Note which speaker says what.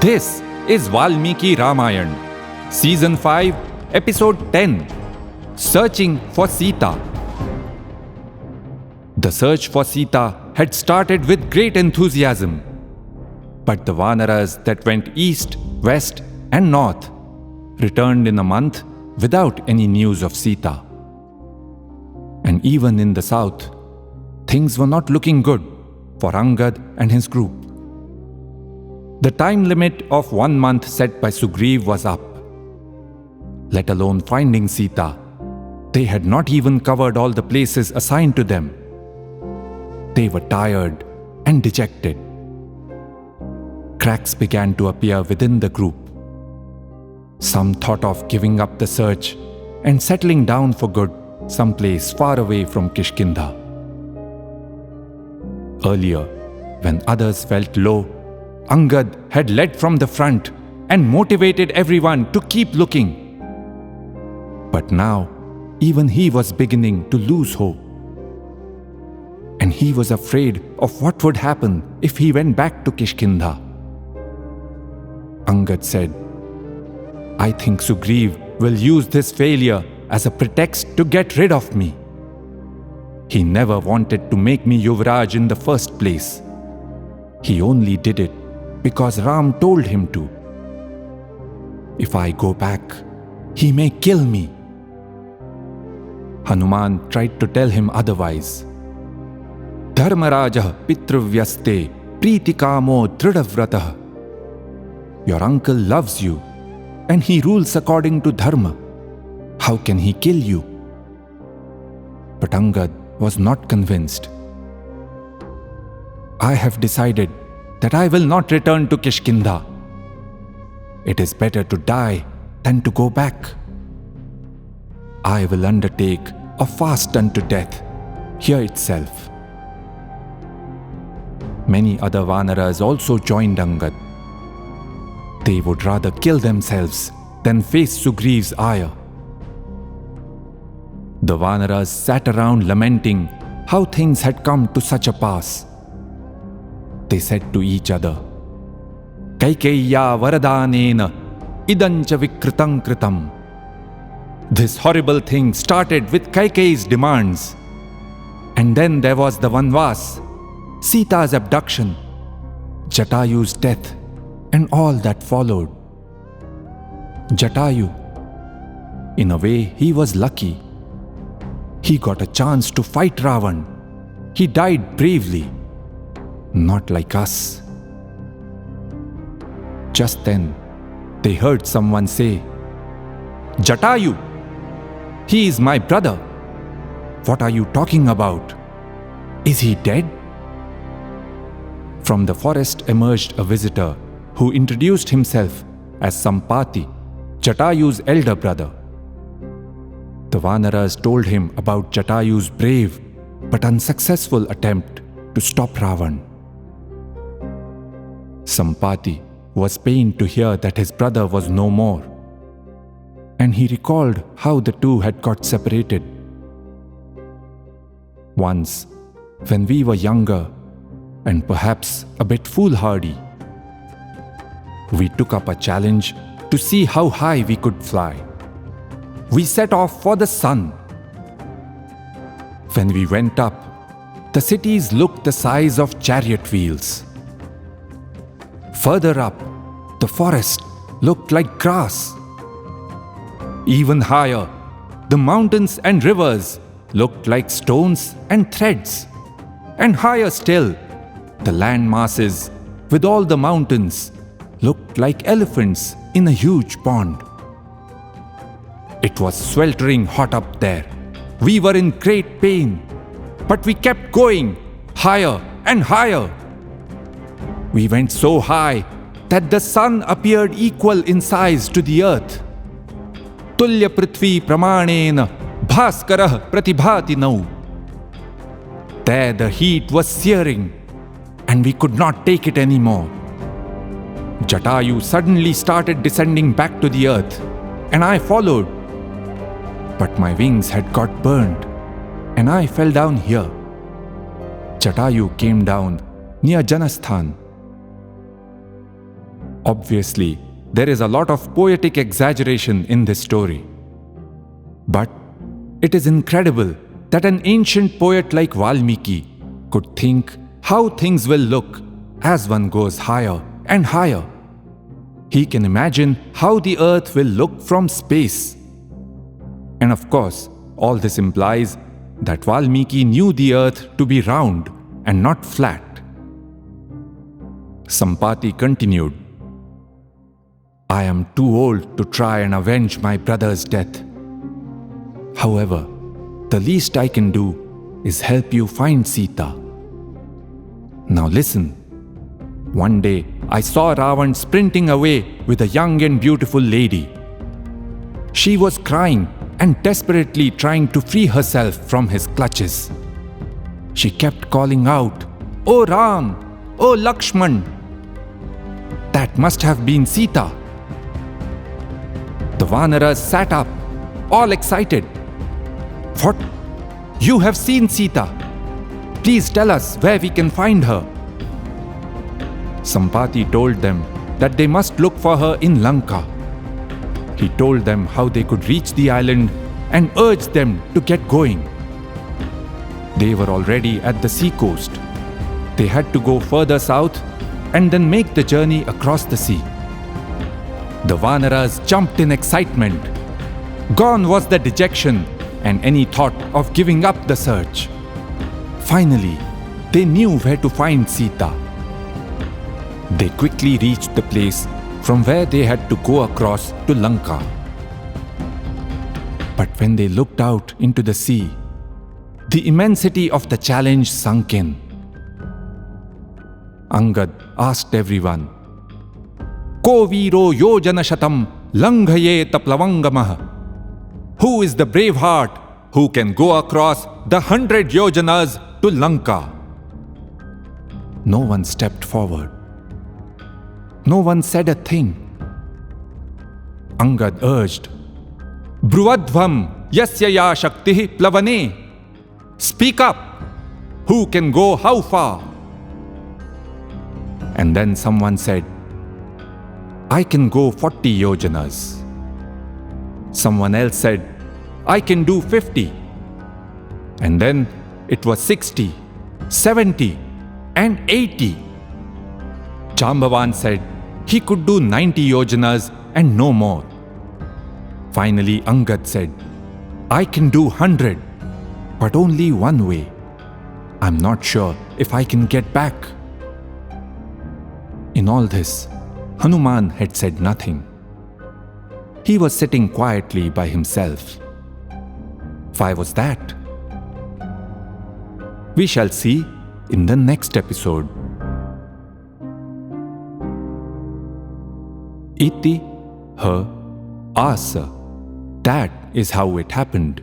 Speaker 1: This is Valmiki Ramayan, Season 5, Episode 10, Searching for Sita. The search for Sita had started with great enthusiasm. But the Vanaras that went east, west, and north returned in a month without any news of Sita. And even in the south, things were not looking good for Angad and his group. The time limit of 1 month set by Sugreev was up. Let alone finding Sita, they had not even covered all the places assigned to them. They were tired and dejected. Cracks began to appear within the group. Some thought of giving up the search and settling down for good someplace far away from Kishkinda. Earlier, when others felt low, Angad had led from the front and motivated everyone to keep looking. But now, even he was beginning to lose hope. And he was afraid of what would happen if he went back to Kishkinda. Angad said, "I think Sugreev will use this failure as a pretext to get rid of me. He never wanted to make me Yuvraj in the first place. He only did it because Ram told him to. If I go back, he may kill me." Hanuman tried to tell him otherwise. Dharmarajah pitruvyaste pritikamo dridavratah. Your uncle loves you and he rules according to dharma. How can he kill you? But Angad was not convinced. "I have decided that I will not return to Kishkinda. It is better to die than to go back. I will undertake a fast unto death here itself." Many other Vanaras also joined Angad. They would rather kill themselves than face Sugreev's ire. The Vanaras sat around lamenting how things had come to such a pass. They said to each other, "Kaikeyya varadanena idancha vikritam kritam." This horrible thing started with Kaikeyi's demands. And then there was the Vanvas, Sita's abduction, Jatayu's death, and all that followed. Jatayu, in a way, he was lucky. He got a chance to fight Ravan. He died bravely. Not like us. Just then, they heard someone say, "Jatayu! He is my brother. What are you talking about? Is he dead?" From the forest emerged a visitor who introduced himself as Sampati, Jatayu's elder brother. The Vanaras told him about Jatayu's brave but unsuccessful attempt to stop Ravan. Sampati was pained to hear that his brother was no more, and he recalled how the two had got separated. Once, when we were younger and perhaps a bit foolhardy, we took up a challenge to see how high we could fly. We set off for the sun. When we went up, the cities looked the size of chariot wheels. Further up, the forest looked like grass. Even higher, the mountains and rivers looked like stones and threads. And higher still, the land masses with all the mountains looked like elephants in a huge pond. It was sweltering hot up there. We were in great pain, but we kept going higher and higher. We went so high that the sun appeared equal in size to the earth. Tulya prithvi pramanena bhaskarah pratibhati nau. There the heat was searing, and we could not take it anymore. Jatayu suddenly started descending back to the earth, and I followed. But my wings had got burned, and I fell down here. Jatayu came down near Janasthan. Obviously, there is a lot of poetic exaggeration in this story. But it is incredible that an ancient poet like Valmiki could think how things will look as one goes higher and higher. He can imagine how the earth will look from space. And of course, all this implies that Valmiki knew the earth to be round and not flat. Sampati continued, I am too old to try and avenge my brother's death. However, the least I can do is help you find Sita. Now listen. One day, I saw Ravan sprinting away with a young and beautiful lady. She was crying and desperately trying to free herself from his clutches. She kept calling out, "Oh Ram! Oh Lakshman!" That must have been Sita. The Vanaras sat up, all excited. What? You have seen Sita? Please tell us where we can find her. Sampati told them that they must look for her in Lanka. He told them how they could reach the island and urged them to get going. They were already at the seacoast. They had to go further south and then make the journey across the sea. The Vanaras jumped in excitement. Gone was the dejection and any thought of giving up the search. Finally, they knew where to find Sita. They quickly reached the place from where they had to go across to Lanka. But when they looked out into the sea, the immensity of the challenge sunk in. Angad asked everyone, Ko viro yojana shatam langhayeta plavangamah. Who is the brave heart who can go across the 100 yojanas to Lanka? No one stepped forward. No one said a thing. Angad urged, Bruvadvam yasya ya shakti plavane. Speak up. Who can go how far? And then someone said, I can go 40 yojanas. Someone else said, I can do 50. And then it was 60, 70, and 80. Jambavan said he could do 90 yojanas and no more. Finally, Angad said, I can do 100, but only one way. I'm not sure if I can get back. In all this, Hanuman had said nothing. He was sitting quietly by himself. Why was that? We shall see in the next episode. Iti, her, asa. That is how it happened.